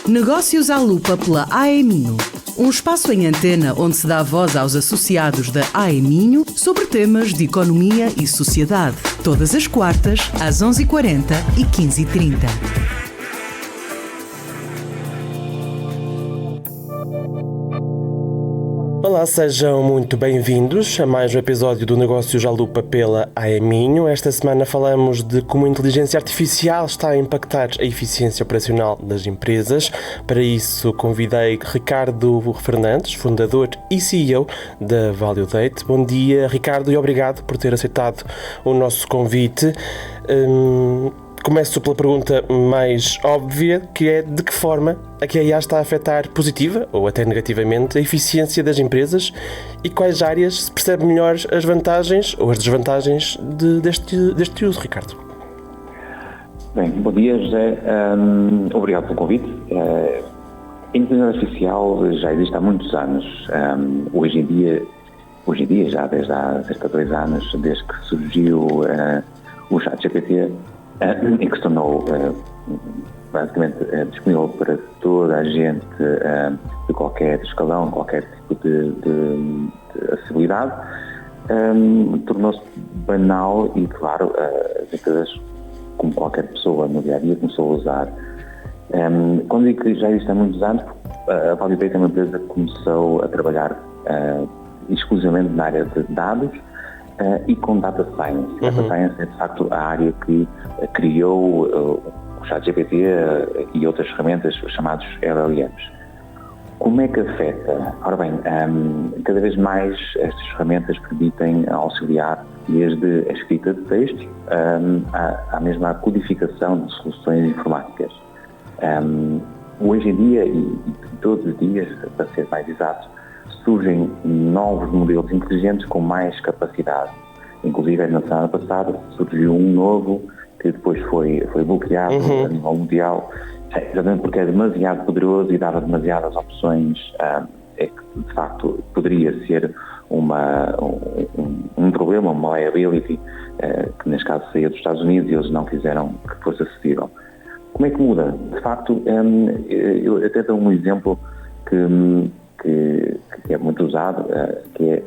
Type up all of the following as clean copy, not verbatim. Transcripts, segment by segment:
Negócios à Lupa pela AEMinho. Um espaço em antena onde se dá voz aos associados da AEMinho sobre temas de economia e sociedade. Todas as quartas, às 11h40 e 15h30. Olá, sejam muito bem-vindos a mais um episódio do Negócios à Lupa pela AEMinho. Esta semana falamos de como a inteligência artificial está a impactar a eficiência operacional das empresas. Para isso, convidei Ricardo Fernandes, fundador e CEO da ValueDate. Bom dia, Ricardo, e obrigado por ter aceitado o nosso convite. Começo pela pergunta mais óbvia, que é: de que forma a que a IA está a afetar positiva ou até negativamente a eficiência das empresas e quais áreas se percebe melhor as vantagens ou as desvantagens deste uso, Ricardo? Bem, bom dia, José. Obrigado pelo convite. A inteligência artificial já existe há muitos anos. Hoje em dia, já desde há cerca de 2 anos, desde que surgiu o ChatGPT, e que se tornou basicamente disponível para toda a gente de qualquer escalão, qualquer tipo de acessibilidade, tornou-se banal e, claro, as empresas, como qualquer pessoa no dia-a-dia, começou a usar. Quando digo que já existe há muitos anos, a ValueDate é uma empresa que começou a trabalhar exclusivamente na área de dados, e com Data Science. Data Science é, de facto, a área que criou o ChatGPT e outras ferramentas chamadas LLMs. Como é que afeta? Ora bem, cada vez mais estas ferramentas permitem auxiliar desde a escrita de textos à mesma codificação de soluções informáticas. Hoje em dia, e todos os dias, para ser mais exato, surgem novos modelos inteligentes com mais capacidade. Inclusive, na semana passada surgiu um novo que depois foi bloqueado a nível mundial, exatamente porque é demasiado poderoso e dava demasiadas opções, que de facto poderia ser um problema, uma liability, que neste caso saía dos Estados Unidos e eles não quiseram que fosse acessível. Como é que muda? De facto, eu até dou um exemplo que é muito usado, que é: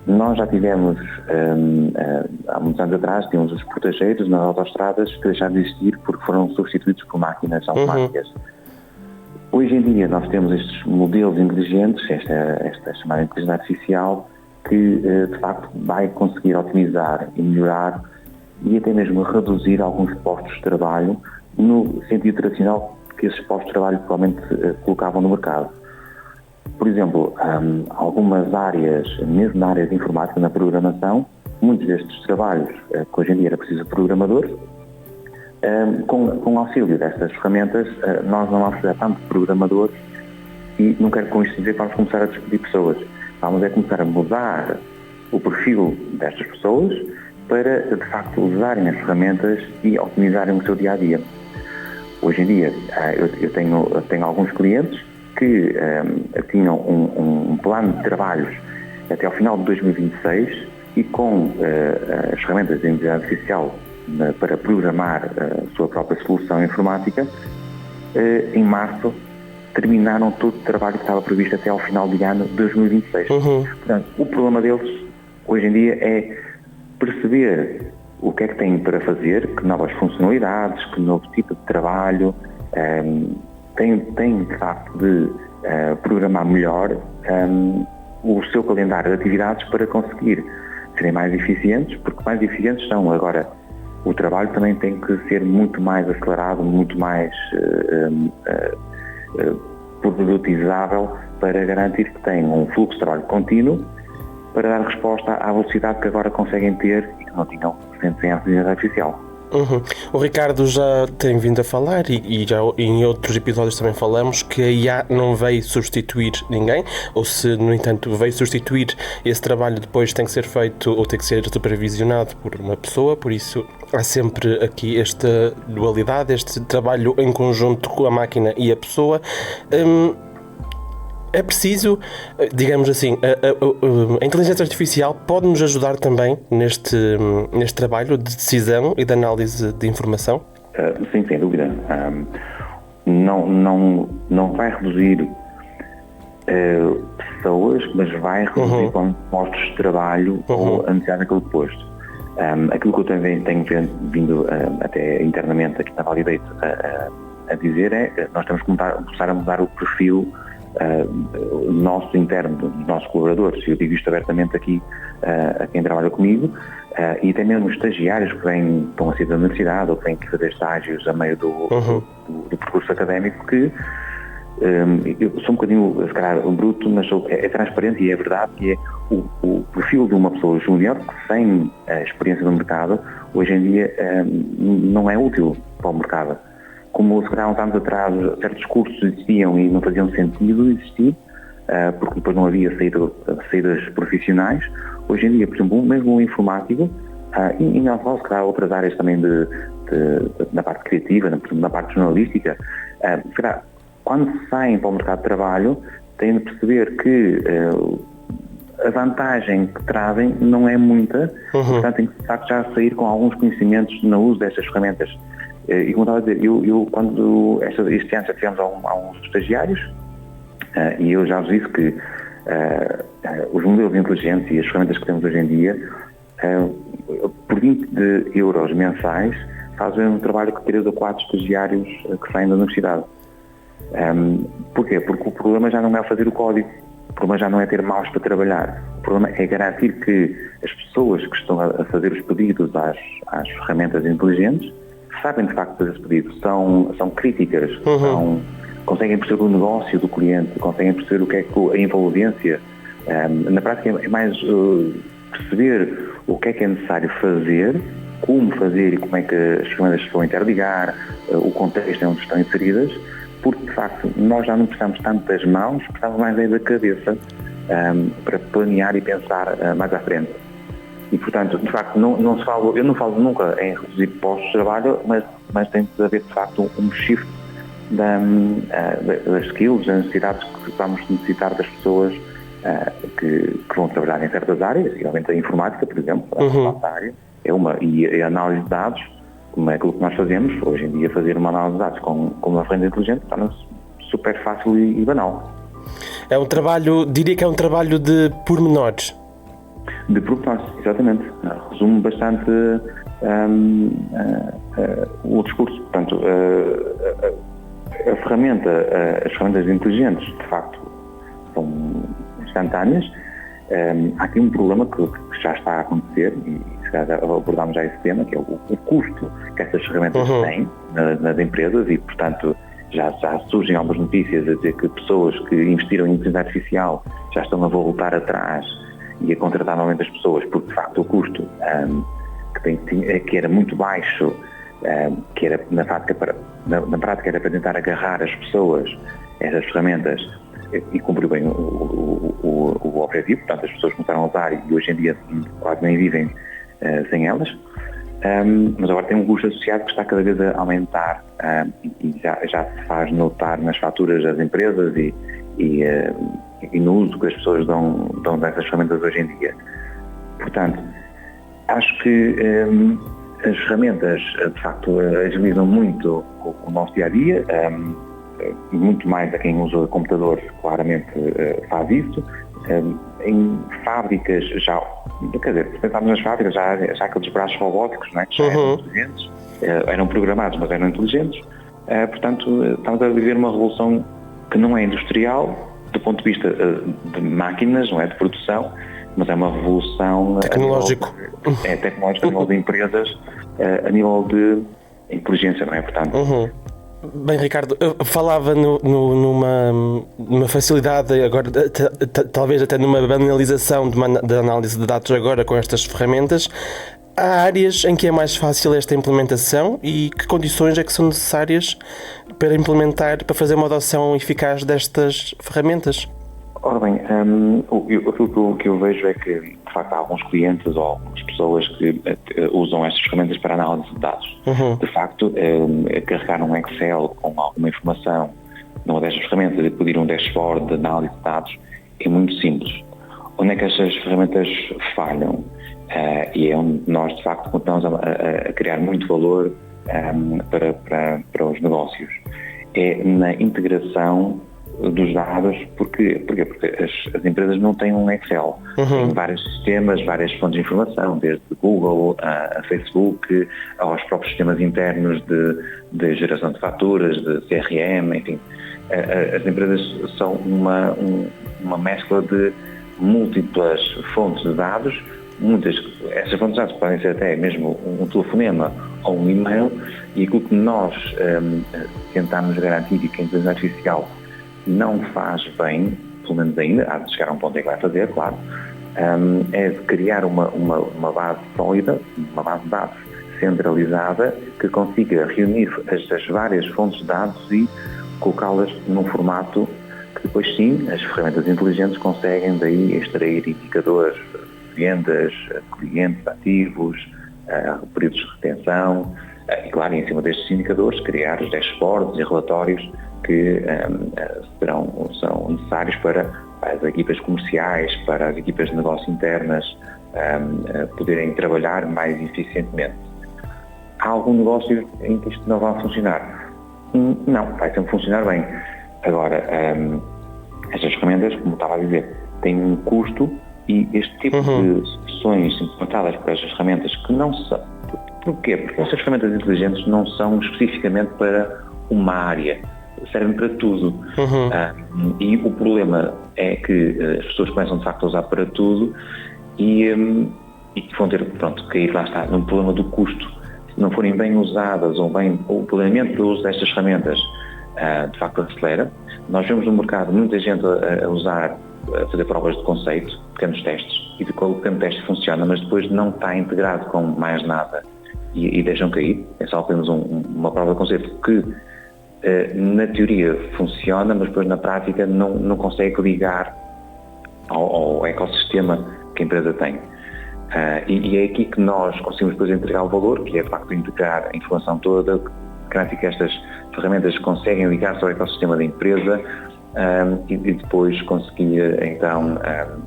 nós já tivemos, há muitos anos atrás, tínhamos os portageiros nas autoestradas que deixaram de existir porque foram substituídos por máquinas automáticas. Hoje em dia nós temos estes modelos inteligentes, esta chamada inteligência artificial, que de facto vai conseguir otimizar e melhorar e até mesmo reduzir alguns postos de trabalho no sentido tradicional que esses postos de trabalho provavelmente colocavam no mercado. Por exemplo, algumas áreas, mesmo na área de informática, na programação, muitos destes trabalhos, que hoje em dia era preciso programadores, com o auxílio destas ferramentas, nós não vamos precisar tanto de programadores e não quero com isto dizer que vamos começar a despedir pessoas. Vamos começar a mudar o perfil destas pessoas para, de facto, usarem as ferramentas e otimizarem o seu dia-a-dia. Hoje em dia, eu tenho alguns clientes que tinham um plano de trabalhos até ao final de 2026 e com as ferramentas de inteligência artificial para programar a sua própria solução informática, em março terminaram todo o trabalho que estava previsto até ao final de ano de 2026. Portanto, o problema deles hoje em dia é perceber o que é que têm para fazer, que novas funcionalidades, que novo tipo de trabalho, tem de facto de programar melhor o seu calendário de atividades para conseguir serem mais eficientes, porque mais eficientes são. Agora, o trabalho também tem que ser muito mais acelerado, muito mais produtizável, para garantir que tenham um fluxo de trabalho contínuo para dar resposta à velocidade que agora conseguem ter e que não tinham sem a inteligência artificial. O Ricardo já tem vindo a falar e já em outros episódios também falamos que a IA não veio substituir ninguém, ou se, no entanto, veio substituir, esse trabalho depois tem que ser feito ou tem que ser supervisionado por uma pessoa, por isso há sempre aqui esta dualidade, este trabalho em conjunto com a máquina e a pessoa. É preciso, digamos assim, a inteligência artificial pode nos ajudar também neste trabalho de decisão e de análise de informação? Sim, sem dúvida. não vai reduzir pessoas, mas vai reduzir postos de trabalho ou a necessidade daquele posto. Aquilo que eu também tenho vindo até internamente aqui na Validate a dizer é que nós temos que começar a mudar o perfil nosso interno, dos nossos colaboradores. Eu digo isto abertamente aqui a quem trabalha comigo, e até mesmo os estagiários que estão a sair da universidade ou que vêm aqui fazer estágios a meio do percurso académico, que eu sou um bocadinho, se calhar, bruto, mas é transparente e é verdade que é o perfil de uma pessoa júnior que sem a experiência no mercado, hoje em dia não é útil para o mercado. Como se calhar uns anos atrás certos cursos existiam e não faziam sentido existir, porque depois não havia saídas profissionais, hoje em dia, por exemplo, mesmo um informático, e não só, se calhar outras áreas também na parte criativa, na parte jornalística, se calhar, quando saem para o mercado de trabalho, têm de perceber que a vantagem que trazem não é muita, portanto têm que de facto já sair com alguns conhecimentos no uso destas ferramentas. E como estava a dizer, eu quando este ano já tivemos alguns estagiários, e eu já vos disse que os modelos inteligentes e as ferramentas que temos hoje em dia, por 20 euros mensais, fazem um trabalho que 3 ou 4 estagiários que saem da universidade. Porquê? Porque o problema já não é fazer o código, o problema já não é ter mãos para trabalhar, o problema é garantir que as pessoas que estão a fazer os pedidos às ferramentas inteligentes sabem de facto fazer esse pedido, são críticas, conseguem perceber o negócio do cliente, conseguem perceber o que é a envolvência. Na prática é mais perceber o que é necessário fazer, como fazer e como é que as ferramentas se vão interligar, o contexto em onde estão inseridas, porque de facto nós já não precisamos tanto das mãos, precisamos mais da cabeça para planear e pensar mais à frente. E portanto, de facto, eu não falo nunca em reduzir postos de trabalho, mas tem de haver de facto um shift das skills, das necessidades que vamos necessitar das pessoas que vão trabalhar em certas áreas, e realmente a informática, por exemplo, a nossa área é uma, e a análise de dados, como é aquilo que nós fazemos, hoje em dia fazer uma análise de dados com uma ferramenta inteligente torna-se super fácil e banal. É um trabalho, diria que é um trabalho de pormenores. De pormenores, exatamente. Resume bastante o discurso. Portanto, as ferramentas inteligentes, de facto, são instantâneas. Há aqui um problema que já está a acontecer, e se calhar abordámos já esse tema, que é o custo que essas ferramentas têm nas empresas, e, portanto, já surgem algumas notícias a dizer que pessoas que investiram em inteligência artificial já estão a voltar atrás e a contratar novamente as pessoas, porque de facto o custo que era muito baixo, que era na prática era para tentar agarrar as pessoas, essas ferramentas, e cumpriu bem o objetivo. Portanto, as pessoas começaram a usar e hoje em dia quase nem vivem sem elas, mas agora tem um custo associado que está cada vez a aumentar, e já se faz notar nas faturas das empresas e no uso que as pessoas dão dessas ferramentas hoje em dia. Portanto, acho que as ferramentas, de facto, agilizam muito o nosso dia-a-dia, muito mais a quem usa computadores, claramente faz isso. Em fábricas já, quer dizer, se pensarmos nas fábricas, já aqueles braços robóticos, não é? Que já eram inteligentes, eram programados, mas eram inteligentes. Portanto, estamos a viver uma revolução que não é industrial, do ponto de vista de máquinas, não é de produção, mas é uma revolução tecnológico. Tecnológica a nível de empresas, a nível de inteligência, não é? Portanto, Bem, Ricardo, eu falava numa facilidade agora, talvez até numa banalização da análise de dados agora com estas ferramentas. Há áreas em que é mais fácil esta implementação e que condições é que são necessárias para implementar, para fazer uma adoção eficaz destas ferramentas? Ora bem, aquilo que eu vejo é que, de facto, há alguns clientes ou algumas pessoas que usam estas ferramentas para análise de dados. De facto, carregar um Excel com alguma informação numa destas ferramentas e pedir um dashboard de análise de dados é muito simples. Onde é que estas ferramentas falham? E é onde nós, de facto, continuamos a criar muito valor para os negócios. é na integração dos dados. Porque as empresas não têm um Excel, têm vários sistemas, várias fontes de informação, desde Google a Facebook, aos próprios sistemas internos de geração de faturas, de CRM, enfim. As empresas são uma mescla de múltiplas fontes de dados. Essas fontes de dados podem ser até mesmo um telefonema ou um e-mail, e aquilo que nós tentamos garantir e que a inteligência artificial não faz bem, pelo menos ainda, há de chegar a um ponto em que vai fazer, claro, é de criar uma base sólida, uma base de dados centralizada que consiga reunir estas várias fontes de dados e colocá-las num formato que depois sim, as ferramentas inteligentes conseguem daí extrair indicadores de vendas, clientes ativos, períodos de retenção, e claro, em cima destes indicadores criar os dashboards e relatórios que são necessários para as equipas comerciais, para as equipas de negócio internas poderem trabalhar mais eficientemente. Há algum negócio em que isto não vai funcionar? Não, vai sempre funcionar bem. Agora, estas ferramentas, como estava a dizer, têm um custo, e este tipo de soluções implementadas por estas ferramentas que não são... Porquê? Porque estas ferramentas inteligentes não são especificamente para uma área, servem para tudo. E o problema é que as pessoas começam de facto a usar para tudo e vão ter, cair, lá está, no problema do custo. Se não forem bem usadas ou o planeamento do uso destas ferramentas de facto acelera. Nós vemos no mercado muita gente a fazer provas de conceito, pequenos testes, e de qual pequeno teste funciona, mas depois não está integrado com mais nada e deixam cair. É só apenas uma prova de conceito que na teoria funciona, mas depois na prática não consegue ligar ao ecossistema que a empresa tem. E é aqui que nós conseguimos depois entregar o valor, que é de facto integrar a informação toda, garantir que estas ferramentas conseguem ligar-se ao ecossistema da empresa e depois conseguir então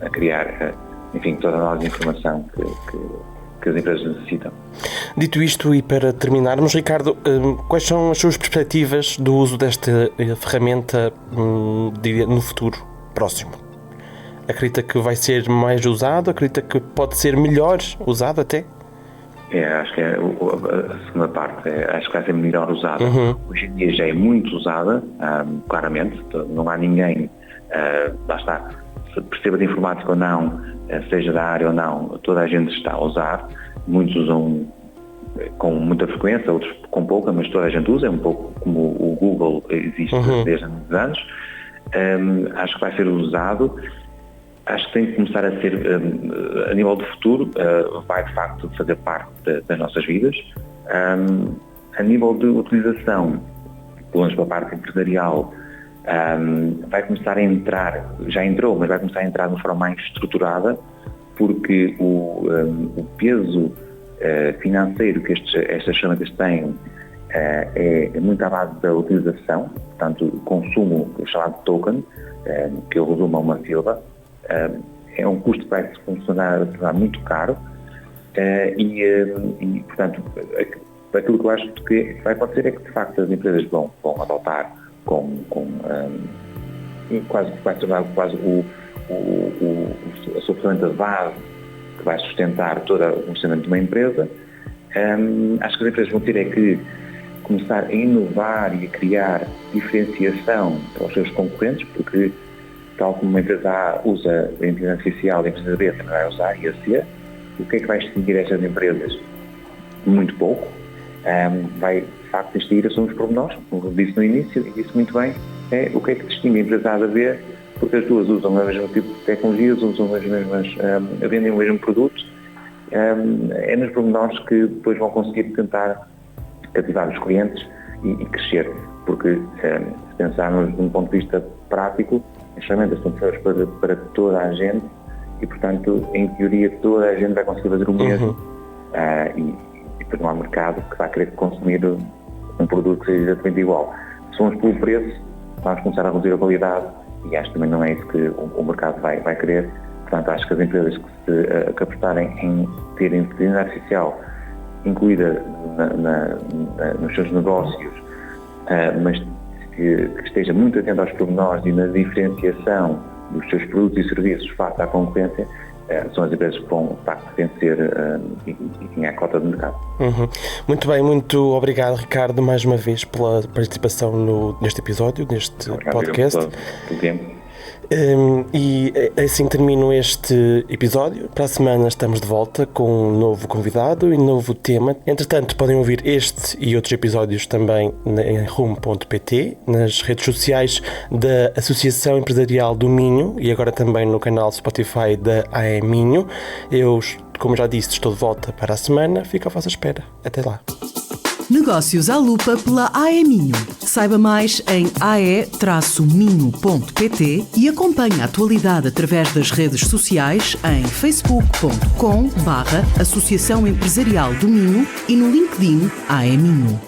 a criar, enfim, toda a nova informação que as empresas necessitam. Dito isto, e para terminarmos, Ricardo, quais são as suas perspectivas do uso desta ferramenta no futuro próximo? Acredita que vai ser mais usado? Acredita que pode ser melhor usado até? Acho que é a segunda parte. Acho que vai ser melhor usada. Hoje em dia já é muito usada, claramente. Não há ninguém, lá está, se perceba de informática ou não, seja da área ou não, toda a gente está a usar. Muitos usam com muita frequência, outros com pouca, mas toda a gente usa. É um pouco como o Google existe desde há muitos anos. Acho que vai ser usado. Acho que tem que começar a ser, a nível do futuro, vai de facto fazer parte das nossas vidas. A nível de utilização, pelo menos para a parte empresarial, vai começar a entrar, já entrou, mas vai começar a entrar de uma forma mais estruturada, porque o peso financeiro que estas ferramentas têm é muito à base da utilização, portanto, o consumo, o chamado token, que eu resumo a uma sílaba, é um custo que vai se tornar muito caro e, portanto, aquilo que eu acho que vai acontecer é que, de facto, as empresas vão adotar quase vai tornar quase a sua ferramenta de base que vai sustentar todo o funcionamento de uma empresa. Acho que as empresas vão ter é que começar a inovar e a criar diferenciação aos seus concorrentes, porque tal como uma empresa A usa a inteligência artificial, a empresa B também vai usar, e a C. O que é que vai distinguir estas empresas? Muito pouco. Vai, de facto, distinguir são os pormenores, como disse no início, e disse muito bem, é o que é que distingue a empresa A da B, porque as duas usam o mesmo tipo de tecnologias, usam as mesmas, vendem o mesmo produto. É nos pormenores que depois vão conseguir tentar cativar os clientes e crescer, porque se pensarmos de um ponto de vista prático, as ferramentas estão feitas para toda a gente e, portanto, em teoria, toda a gente vai conseguir fazer o mesmo. E depois não há mercado que vai querer consumir um produto que seja exatamente igual. Se formos pelo preço, vamos começar a reduzir a qualidade e acho que também não é isso que o mercado vai querer. Portanto, acho que as empresas que apostarem em ter inteligência artificial incluída nos seus negócios, mas que esteja muito atento aos pormenores e na diferenciação dos seus produtos e serviços face à concorrência, são as empresas que vão, de facto, vencer e ganhar a cota de mercado. Muito bem, muito obrigado, Ricardo, mais uma vez pela participação neste episódio, neste podcast. Pelo tempo. E assim termino este episódio. Para a semana estamos de volta com um novo convidado e um novo tema. Entretanto, podem ouvir este e outros episódios também em rumo.pt, nas redes sociais da Associação Empresarial do Minho e agora também no canal Spotify da AE Minho. Eu, como já disse, estou de volta para a semana. Fico à vossa espera. Até lá. Negócios à Lupa pela AE Minho. Saiba mais em ae-minho.pt e acompanhe a atualidade através das redes sociais em facebook.com/Associação Empresarial do Minho e no LinkedIn AE Minho.